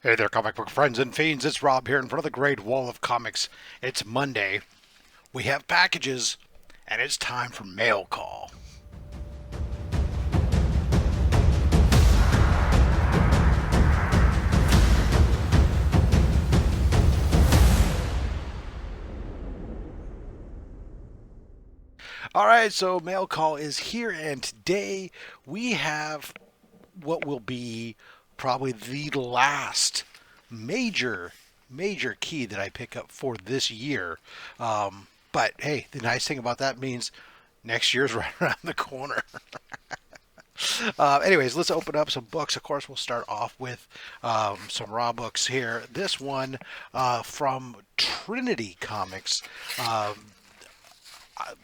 Hey there, comic book friends and fiends. It's Rob here in front of the Great Wall of Comics. It's Monday. We have packages, and it's time for mail call. All right, so mail call is here, and today we have what will be probably the last major key that I pick up for this year. But hey, the nice thing about that means next year's right around the corner. Anyways, let's open up some books. Of course, we'll start off with some raw books here. This one from Trinity Comics.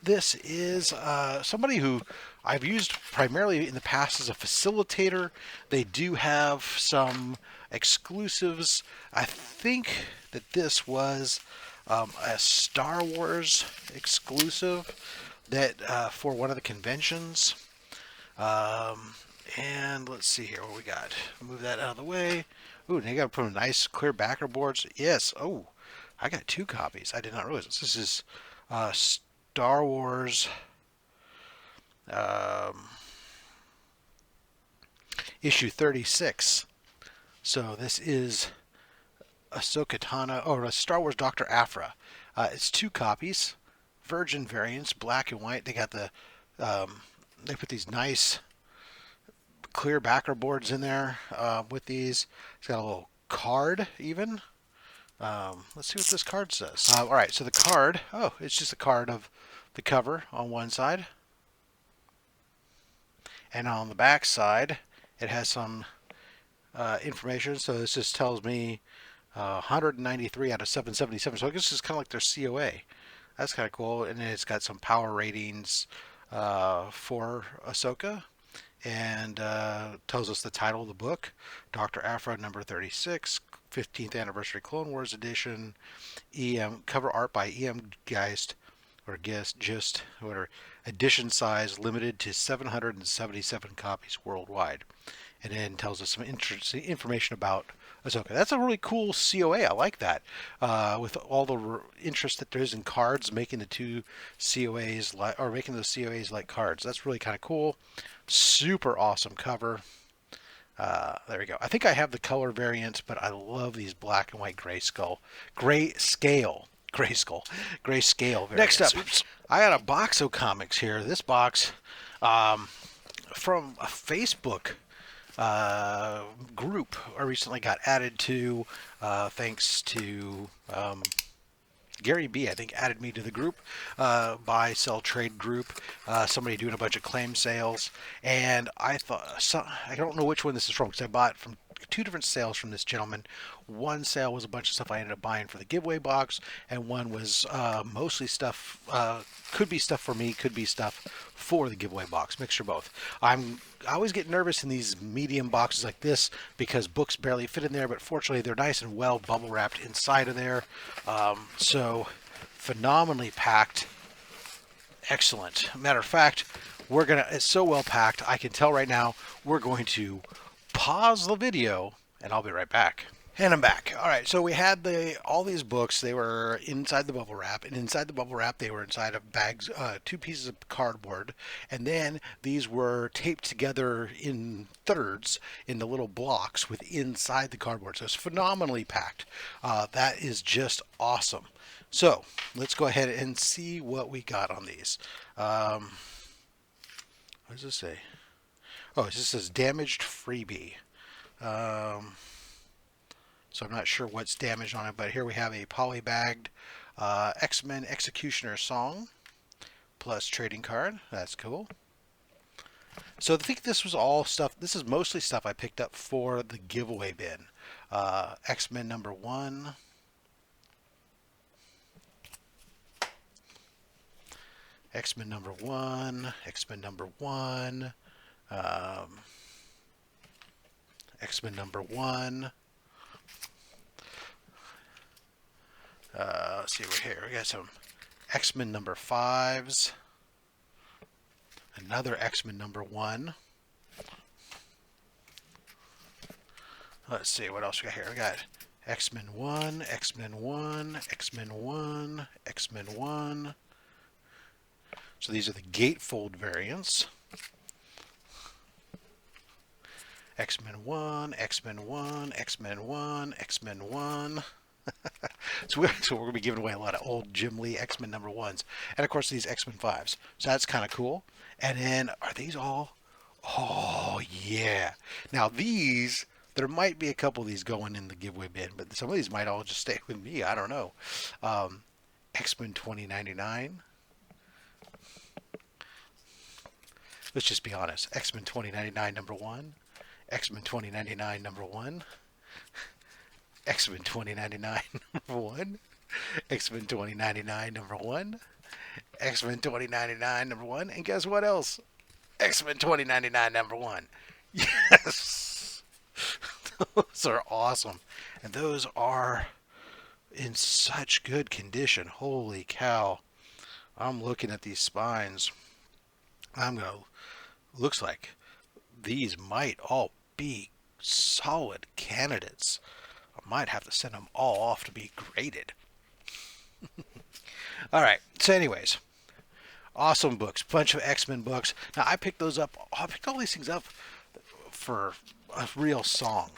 This is somebody who I've used primarily in the past as a facilitator. They do have some exclusives. I think that this was a Star Wars exclusive that for one of the conventions. And let's see here what we got. Move that out of the way. Ooh, they got to put a nice clear backer boards. Yes. Oh, I got two copies. I did not realize this. This is Star Wars um, issue 36. So this is Ahsoka Tano, or a Star Wars Dr. Aphra. It's two copies, Virgin variants, black and white. They got the they put these nice clear backer boards in there with these. It's got a little card even. Let's see what this card says. All right, so the card, oh, it's just a card of the cover on one side. And on the back side, it has some information. So this just tells me 193 out of 777. So I guess it's kind of like their COA. That's kind of cool. And then it's got some power ratings for Ahsoka. And tells us the title of the book, Dr. Aphra, number 36, 15th Anniversary Clone Wars Edition, cover art by E.M. Geist, or Guest, just whatever, edition size limited to 777 copies worldwide. And then tells us some interesting information about Ahsoka. That's a really cool COA. I like that. With all the interest that there is in cards, making the two COAs or making those COAs like cards. That's really kind of cool. Super awesome cover. There we go. I think I have the color variant, but I love these black and white grayscale variants. Next up, I got a box of comics here. This box from a Facebook group I recently got added to, thanks to Gary B, I think, added me to the group, buy, sell, trade group. Somebody doing a bunch of claim sales, and I thought, I don't know which one this is from because I bought from two different sales from this gentleman. One sale was a bunch of stuff I ended up buying for the giveaway box, and one was mostly stuff, could be stuff for me, could be stuff for the giveaway box, mixture both. I always get nervous in these medium boxes like this because books barely fit in there, but fortunately they're nice and well bubble wrapped inside of there. So phenomenally packed. Excellent. Matter of fact, it's so well packed, I can tell right now we're going to pause the video and I'll be right back. And I'm back. All right, so we had all these books. They were inside the bubble wrap, and inside the bubble wrap, they were inside of bags, two pieces of cardboard, and then these were taped together in thirds in the little blocks with inside the cardboard. So it's phenomenally packed. That is just awesome. So let's go ahead and see what we got on these. What does this say? Oh, it just says damaged freebie. So I'm not sure what's damaged on it, but here we have a polybagged X-Men Executioner song plus trading card. That's cool. So I think this was all stuff. This is mostly stuff I picked up for the giveaway bin. X-Men number 1. X-Men number 1. X-Men number 1. X-Men number 1. Let's see, we're here. We got some X-Men number 5s. Another X-Men number 1. Let's see what else we got here. We got X-Men 1, X-Men 1, X-Men 1, X-Men 1. So these are the gatefold variants. X-Men 1, X-Men 1, X-Men 1, X-Men 1. So we're going to be giving away a lot of old Jim Lee X-Men number 1s. And of course these X-Men 5s. So that's kind of cool. And then are these all? Oh, yeah. Now these, there might be a couple of these going in the giveaway bin, but some of these might all just stay with me. I don't know. X-Men 2099. Let's just be honest. X-Men 2099 number 1. X-Men 2099 number 1. X-Men 2099 number 1. X-Men 2099 number 1. X-Men 2099 number 1. And guess what else? X-Men 2099 number 1. Yes! Those are awesome. And those are in such good condition. Holy cow. I'm looking at these spines. Looks like these might all be solid candidates. I might have to send them all off to be graded. All right. So anyways, awesome books. Bunch of X-Men books. Now I picked those up. I picked all these things up for a real song.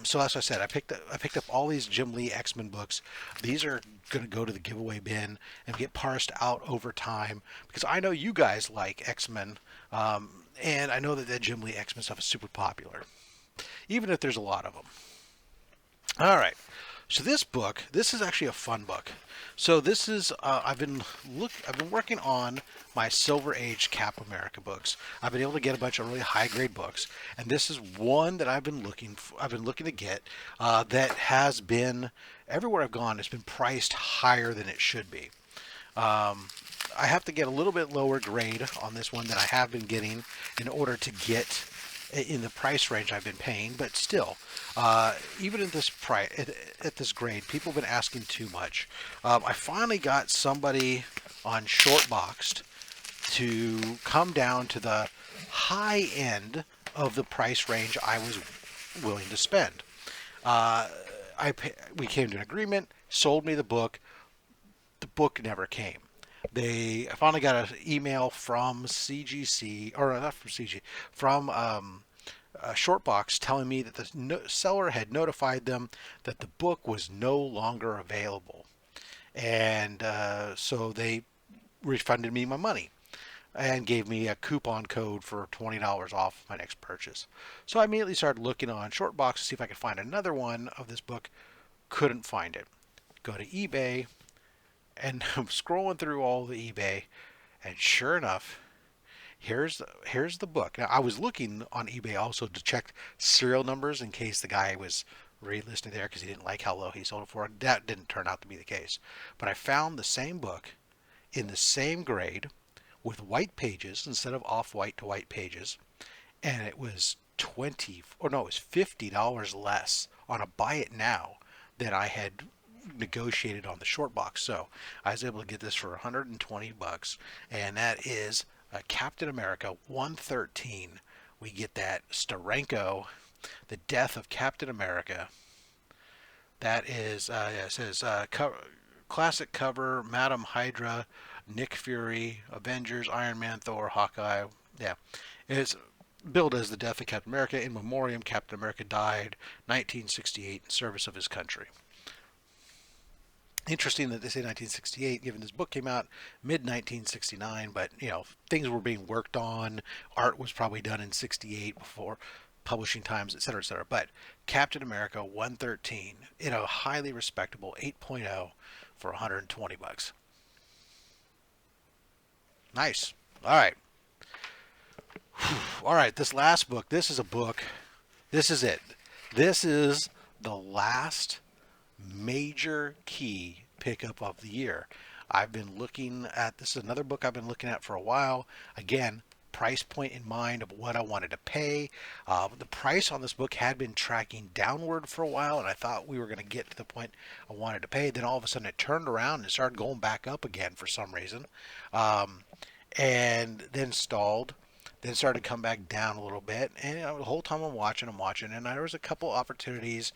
So as I said, I picked up all these Jim Lee X-Men books. These are going to go to the giveaway bin and get parsed out over time because I know you guys like X-Men, and I know that the Jim Lee X-Men stuff is super popular, even if there's a lot of them. All right. So this is actually a fun book. So this is I've been working on my Silver Age Cap America books. I've been able to get a bunch of really high grade books, and this is one that I've been looking to get that has been everywhere I've gone. It's been priced higher than it should be. I have to get a little bit lower grade on this one than I have been getting in order to get in the price range I've been paying, but still, even at this price, at this grade, people have been asking too much. I finally got somebody on Shortboxed to come down to the high end of the price range I was willing to spend. We came to an agreement, sold me the book. The book never came. I finally got an email from CGC, or not from CG, from Shortbox telling me that the seller had notified them that the book was no longer available. And so they refunded me my money and gave me a coupon code for $20 off my next purchase. So I immediately started looking on Shortbox to see if I could find another one of this book. Couldn't find it. Go to eBay, and I'm scrolling through all the eBay, and sure enough, here's the book. Now I was looking on eBay also to check serial numbers in case the guy was relisted there because he didn't like how low he sold it for. That didn't turn out to be the case. But I found the same book in the same grade with white pages instead of off-white to white pages, and it was $50 less on a buy it now than I had negotiated on the Shortbox. So I was able to get this for $120, and that is Captain America 113. We get that Steranko, the death of Captain America. That is, it says classic cover, Madam Hydra, Nick Fury, Avengers, Iron Man, Thor, Hawkeye. Yeah, it's billed as the death of Captain America. In memoriam, Captain America died 1968 in service of his country. Interesting that they say 1968, given this book came out mid-1969, but, things were being worked on. Art was probably done in 68 before publishing times, etc., etc. But Captain America 113 in a highly respectable 8.0 for $120. Nice. All right. All right, this last book, this is it. This is the last major key pickup of the year. This is another book I've been looking at for a while. Again, price point in mind of what I wanted to pay. The price on this book had been tracking downward for a while, and I thought we were going to get to the point I wanted to pay. Then all of a sudden it turned around and started going back up again for some reason, and then stalled. then started to come back down a little bit. And the whole time I'm watching, and there was a couple opportunities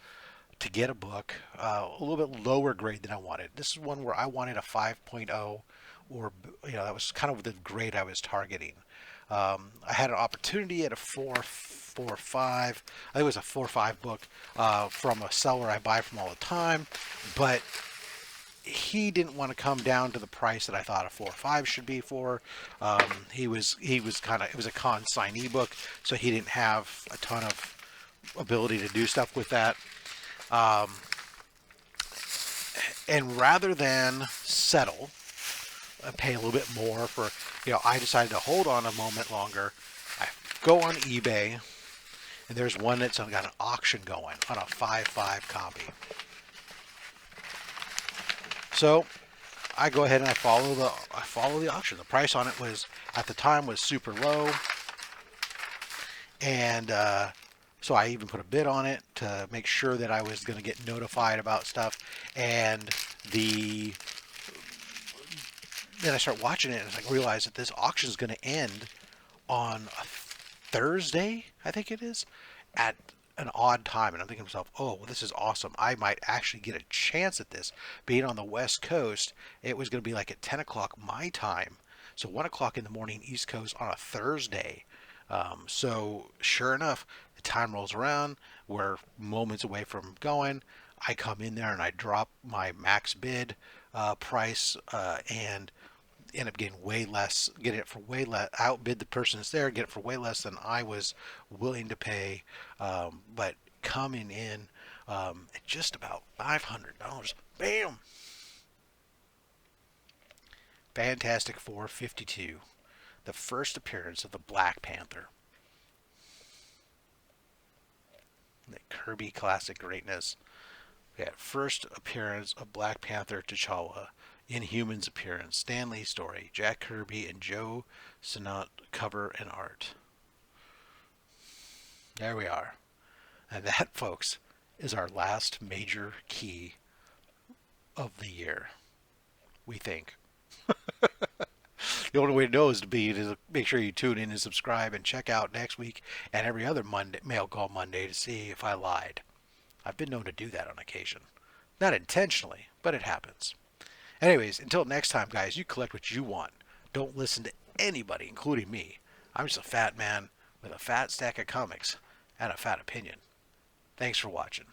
to get a book a little bit lower grade than I wanted. This is one where I wanted a 5.0, or that was kind of the grade I was targeting. I had an opportunity at a 4.5. I think it was a 4.5 book from a seller I buy from all the time, but he didn't want to come down to the price that I thought a 4.5 should be for. He was kind of, it was a consignee book, so he didn't have a ton of ability to do stuff with that. Um, and rather than settle and pay a little bit more for, I decided to hold on a moment longer. I go on eBay, and there's one that's got an auction going on a 5.5 copy. So I go ahead and I follow the auction. The price on it was, at the time, was super low, and so I even put a bid on it to make sure that I was going to get notified about stuff. And then I start watching it, and I realize that this auction is going to end on a Thursday, I think it is, at an odd time. And I'm thinking to myself, oh, well, this is awesome. I might actually get a chance at this. Being on the West Coast, it was going to be like at 10 o'clock my time. So 1 o'clock in the morning East Coast on a Thursday. So sure enough, the time rolls around. We're moments away from going. I come in there and I drop my max bid price and end up getting way less, getting it for way less, outbid the person that's there, get it for way less than I was willing to pay, but coming in at just about $500. Bam! Fantastic Four 52, the first appearance of the Black Panther. The Kirby classic greatness. We had first appearance of Black Panther T'Challa, Inhumans appearance, Stan Lee story, Jack Kirby and Joe Sinnott cover and art. There we are. And that, folks, is our last major key of the year, we think. The only way to know is to make sure you tune in and subscribe and check out next week and every other Monday, Mail Call Monday, to see if I lied. I've been known to do that on occasion. Not intentionally, but it happens. Anyways, until next time, guys, you collect what you want. Don't listen to anybody, including me. I'm just a fat man with a fat stack of comics and a fat opinion. Thanks for watching.